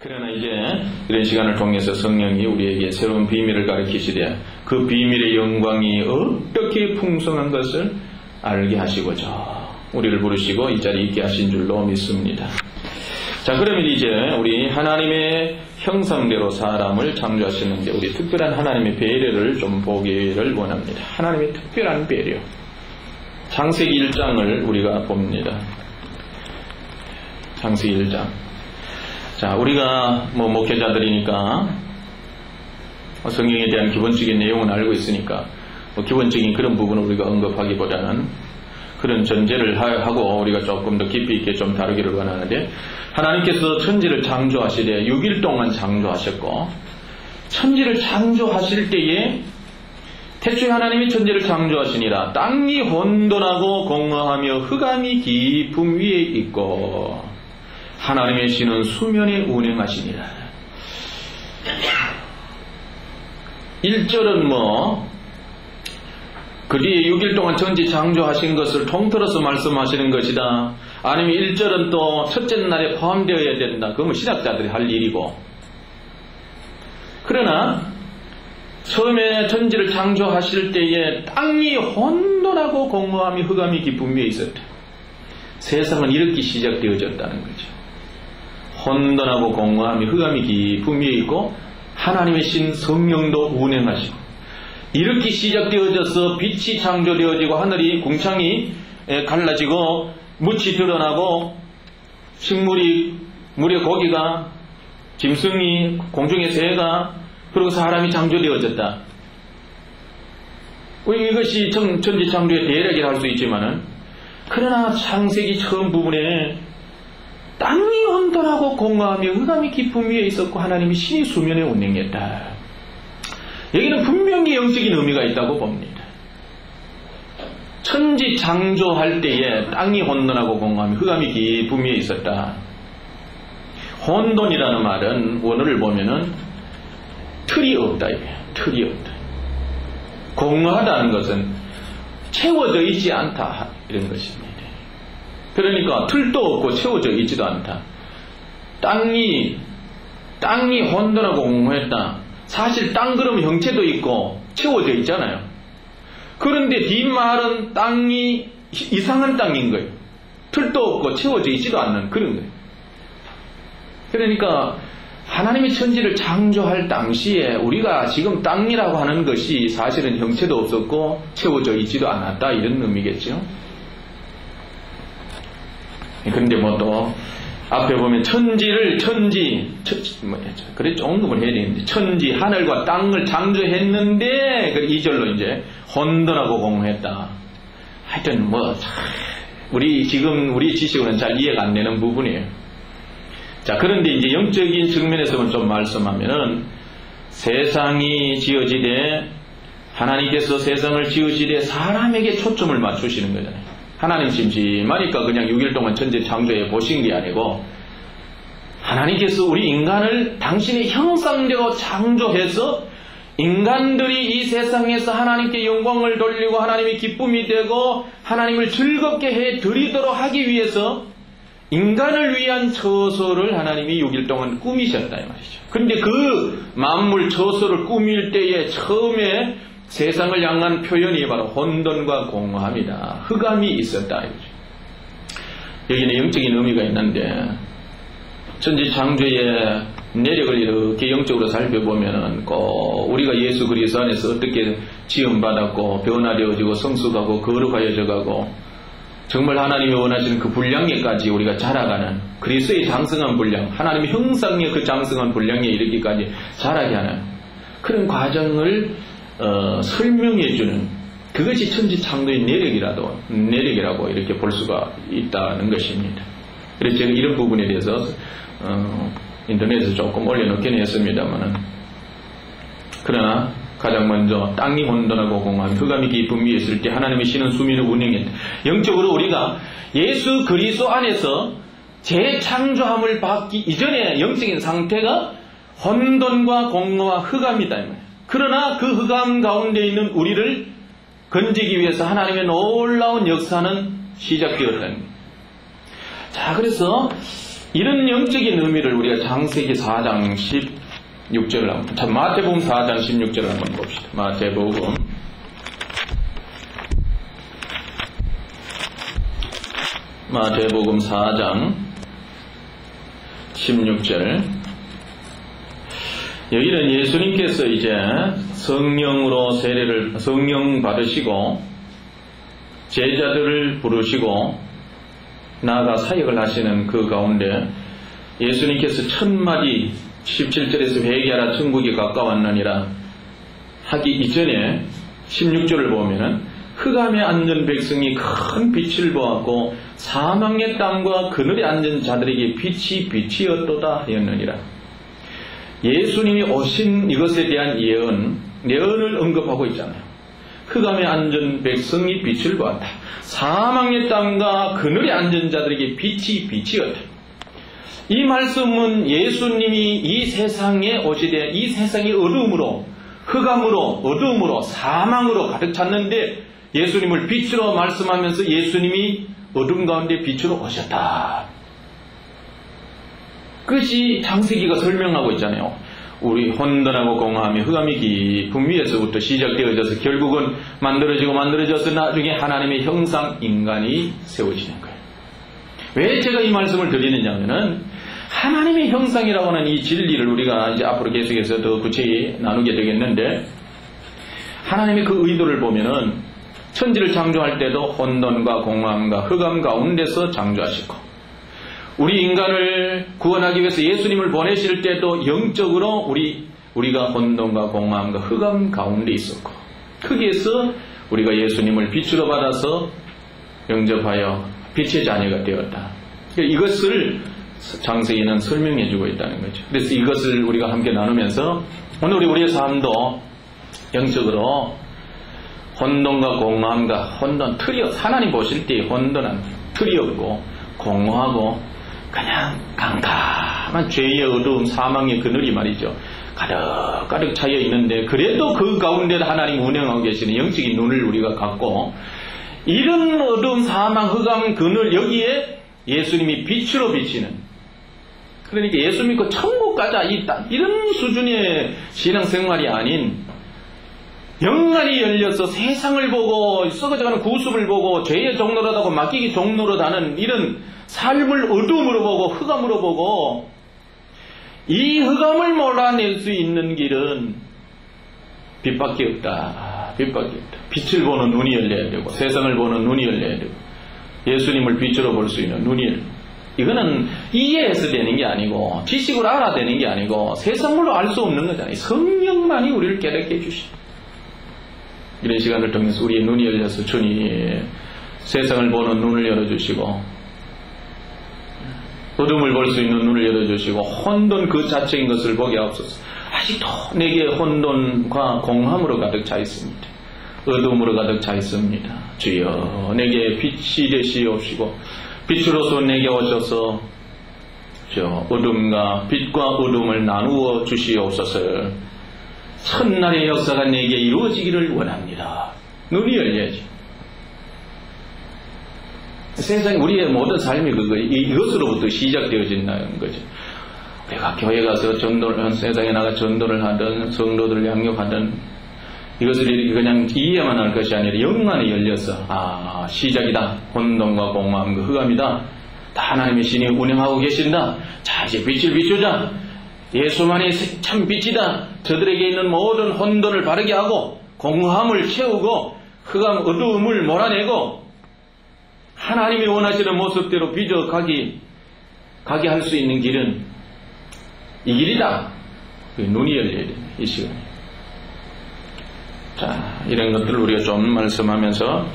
그러나 이제 이런 시간을 통해서 성령이 우리에게 새로운 비밀을 가르치시되 그 비밀의 영광이 어떻게 풍성한 것을 알게 하시고자 우리를 부르시고 이 자리에 있게 하신 줄로 믿습니다. 자, 그러면 이제 우리 하나님의 형상대로 사람을 창조하셨는데 우리 특별한 하나님의 배려를 좀 보기를 원합니다. 하나님의 특별한 배려. 창세기 1장을 우리가 봅니다. 창세기 1장. 자, 우리가 목회자들이니까 성경에 대한 기본적인 내용은 알고 있으니까 기본적인 그런 부분을 우리가 언급하기보다는 그런 전제를 하고 우리가 조금 더 깊이 있게 좀 다루기를 원하는데, 하나님께서 천지를 창조하시되 6일 동안 창조하셨고, 천지를 창조하실 때에 태초에 하나님이 천지를 창조하시니라 땅이 혼돈하고 공허하며 흑암이 깊음 위에 있고 하나님의 신은 수면에 운행하시니라. 1절은 그 뒤에 6일 동안 천지 창조하신 것을 통틀어서 말씀하시는 것이다. 아니면 1절은 또 첫째 날에 포함되어야 된다. 그건 신학자들이 할 일이고. 그러나 처음에 천지를 창조하실 때에 땅이 혼돈하고 공허함이 흑암이 깊음 위에 있었다. 세상은 이렇게 시작되어졌다는 거죠. 혼돈하고 공허함이 흑암이 깊음 위에 있고 하나님의 신 성령도 운행하시고, 이렇게 시작되어져서 빛이 창조되어지고 하늘이 궁창이 갈라지고 묻이 드러나고 식물이, 물의 고기가, 짐승이, 공중의 새가, 그리고 사람이 창조되어졌다. 이것이 천지 창조의 대략이라 할 수 있지만은, 그러나 창세기 처음 부분에 땅이 혼돈하고 공허하며 흑암이 깊음 위에 있었고 하나님이 신이 수면에 운행했다. 여기는 분명히 영적인 의미가 있다고 봅니다. 천지 창조할 때에 땅이 혼돈하고 공허하며 흑암이 깊음 위에 있었다. 혼돈이라는 말은 원어를 보면은 틀이 없다 이거예요. 틀이 없다. 공허하다는 것은 채워져 있지 않다 이런 것입니다. 그러니까 틀도 없고 채워져 있지도 않다. 땅이 혼돈하고 공허했다. 사실 땅 그러면 형체도 있고 채워져 있잖아요. 그런데 뒷말은 땅이 이상한 땅인 거예요. 틀도 없고 채워져 있지도 않는 그런 거예요. 그러니까 하나님이 천지를 창조할 당시에 우리가 지금 땅이라고 하는 것이 사실은 형체도 없었고 채워져 있지도 않았다 이런 의미겠죠. 그런데 또 앞에 보면 그래 언급을 해야 되는데, 천지 하늘과 땅을 창조했는데 2절로 이제 혼돈하고 공허했다. 하여튼 우리 지식으로는 잘 이해가 안 되는 부분이에요. 자, 그런데 이제 영적인 측면에서만 좀 말씀하면은, 세상이 지어지되 하나님께서 세상을 지으시되 사람에게 초점을 맞추시는 거잖아요. 하나님 심심하니까 그냥 6일 동안 천지 창조해 보신 게 아니고, 하나님께서 우리 인간을 당신의 형상대로 창조해서 인간들이 이 세상에서 하나님께 영광을 돌리고 하나님의 기쁨이 되고 하나님을 즐겁게 해 드리도록 하기 위해서 인간을 위한 처소를 하나님이 6일 동안 꾸미셨다 이 말이죠. 그런데 그 만물 처소를 꾸밀 때에 처음에 세상을 향한 표현이 바로 혼돈과 공허함이다. 흑암이 있었다. 여기는 영적인 의미가 있는데, 천지 창조의 내력을 이렇게 영적으로 살펴보면은 꼭 우리가 예수 그리스도 안에서 어떻게 지음받았고 변화되어지고 성숙하고 거룩하여져 가고 정말 하나님이 원하시는 그 분량에까지 우리가 자라가는, 그리스도의 장성한 분량, 하나님의 형상의 그 장성한 분량에 이르기까지 자라게 하는 그런 과정을 설명해주는, 그것이 천지 창조의 내력이라고 이렇게 볼 수가 있다는 것입니다. 그래서 제가 이런 부분에 대해서 인터넷에 조금 올려놓긴 했습니다만은, 그러나 가장 먼저 땅이 혼돈하고 공허한 흑암이 깊음 위에 있을 때 하나님의 신은 수면을 운행했다. 영적으로 우리가 예수 그리스도 안에서 재창조함을 받기 이전의 영적인 상태가 혼돈과 공허와 흑암이다. 그러나 그 흑암 가운데 있는 우리를 건지기 위해서 하나님의 놀라운 역사는 시작되었다는 거예요. 자, 그래서 이런 영적인 의미를 우리가 창세기 4장 16절을 한번, 마태복음 4장 16절을 한번 봅시다. 마태복음 4장 16절. 여기는 예수님께서 이제 성령 받으시고 제자들을 부르시고 나아가 사역을 하시는 그 가운데 예수님께서 첫마디 17절에서 회개하라 천국이 가까웠느니라 하기 이전에 16절을 보면은 흑암에 앉은 백성이 큰 빛을 보았고 사망의 땅과 그늘에 앉은 자들에게 빛이 빛이었도다 하였느니라. 예수님이 오신 이것에 대한 예언을 언급하고 있잖아요. 흑암에 앉은 백성이 빛을 보았다. 사망의 땅과 그늘에 앉은 자들에게 빛이 빛이었다. 이 말씀은 예수님이 이 세상에 오시되 이 세상이 어두움으로, 흑암으로, 어두움으로, 사망으로 가득 찼는데 예수님을 빛으로 말씀하면서 예수님이 어둠 가운데 빛으로 오셨다. 그것이 창세기가 설명하고 있잖아요. 우리 혼돈하고 공허함이 흑암이 깊은 위에서부터 시작되어져서 결국은 만들어져서 나중에 하나님의 형상 인간이 세워지는 거예요. 왜 제가 이 말씀을 드리느냐 하면은 하나님의 형상이라고 하는 이 진리를 우리가 이제 앞으로 계속해서 더 구체히 나누게 되겠는데, 하나님의 그 의도를 보면은 천지를 창조할 때도 혼돈과 공허함과 흑암 가운데서 창조하시고, 우리 인간을 구원하기 위해서 예수님을 보내실 때도 영적으로 우리가 혼돈과 공허함과 흑암 가운데 있었고, 거기에서 우리가 예수님을 빛으로 받아서 영접하여 빛의 자녀가 되었다. 이것을 창세기는 설명해주고 있다는 거죠. 그래서 이것을 우리가 함께 나누면서 오늘 우리의 삶도 영적으로 혼돈과 공허함과 하나님 보실 때 혼돈한 틀이 없고 공허하고 그냥 깜깜한 죄의 어두움, 사망의 그늘이 말이죠. 가득 차여 있는데 그래도 그 가운데 하나님 운행하고 계시는 영적인 눈을 우리가 갖고, 이런 어두움, 사망, 흑암, 그늘 여기에 예수님이 빛으로 비치는, 그러니까 예수 믿고 천국 가자 이런 수준의 신앙생활이 아닌, 영안이 열려서 세상을 보고 썩어져가는 구습을 보고 죄의 종노릇하고 맡기기 종노릇하는 이런 삶을 어둠으로 보고 흑암으로 보고, 이 흑암을 몰아낼 수 있는 길은 빛밖에 없다. 빛을 보는 눈이 열려야 되고, 세상을 보는 눈이 열려야 되고, 예수님을 빛으로 볼 수 있는 눈이 열려야 되고, 이거는 이해해서 되는 게 아니고 지식으로 알아되는 게 아니고 세상으로 알 수 없는 거잖아요. 성령만이 우리를 깨닫게 해주시고, 이런 시간을 통해서 우리의 눈이 열려서 주님 세상을 보는 눈을 열어주시고, 어둠을 볼 수 있는 눈을 열어주시고, 혼돈 그 자체인 것을 보게 하옵소서. 아직도 내게 혼돈과 공함으로 가득 차 있습니다. 어둠으로 가득 차 있습니다. 주여 내게 빛이 되시옵시고, 빛으로서 내게 오셔서 어둠과 빛과 어둠을 나누어 주시옵소서. 첫날의 역사가 내게 이루어지기를 원합니다. 눈이 열려야지. 세상 우리의 모든 삶이 이것으로부터 시작되어진다는 거죠. 우리가 교회 가서 세상에 나가 전도를 하든 성도들을 양육하든 이것을 이렇게 그냥 이해만 할 것이 아니라 영안이 열려서 시작이다. 혼돈과 공허함과 흑암이다. 다 하나님의 신이 운행하고 계신다. 자, 이제 빛을 비추자. 예수만이 참 빛이다. 저들에게 있는 모든 혼돈을 바르게 하고 공허함을 채우고 흑암 어두움을 몰아내고 하나님이 원하시는 모습대로 빚어가게 할 수 있는 길은 이 길이다. 눈이 열려야 돼, 이 시간에. 자, 이런 것들을 우리가 좀 말씀하면서